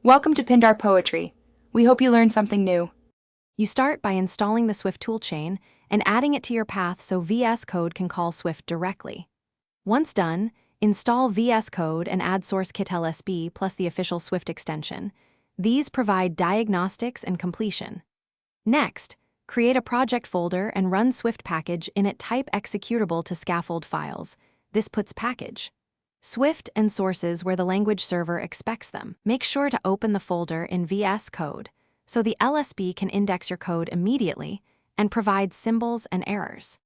Welcome to Pindar Poetry. We hope you learned something new. You start by installing the Swift toolchain and adding it to your path so Vscode can call Swift directly. Once done, install Vscode and add source kit LSB plus the official Swift extension. These provide diagnostics and completion. Next, create a project folder and run Swift package in it. Type executable to scaffold files. This puts package Swift and sources where the language server expects them. Make sure to open the folder in Vscode so the LSB can index your code immediately and provide symbols and errors.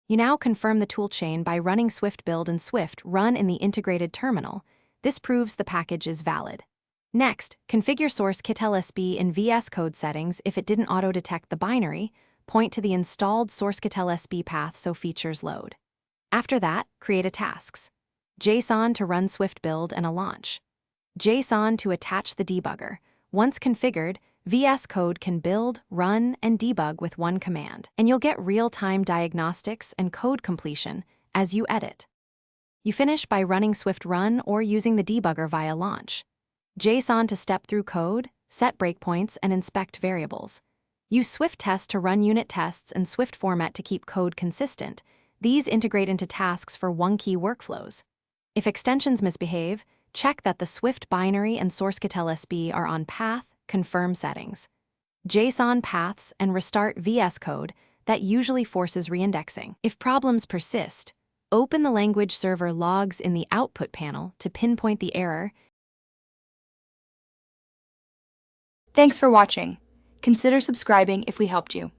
You now confirm the toolchain by running Swift build and Swift run in the integrated terminal. This proves the package is valid. Next, configure source kit LSB in Vscode settings. If it didn't auto-detect the binary, point to the installed source kit LSB path so features load. After that, create a tasks. JSON to run Swift build and a launch. JSON to attach the debugger. Once configured, Vscode can build, run, and debug with one command, and you'll get real-time diagnostics and code completion as you edit. You finish by running Swift run or using the debugger via launch. JSON to step through code, set breakpoints, and inspect variables. Use Swift test to run unit tests and Swift format to keep code consistent. These integrate into tasks for one-key workflows. If extensions misbehave, check that the Swift binary and source kit LSB are on path, confirm settings. JSON paths and restart Vscode. That usually forces reindexing. If problems persist, open the language server logs in the output panel to pinpoint the error. Thanks for watching. Consider subscribing if we helped you.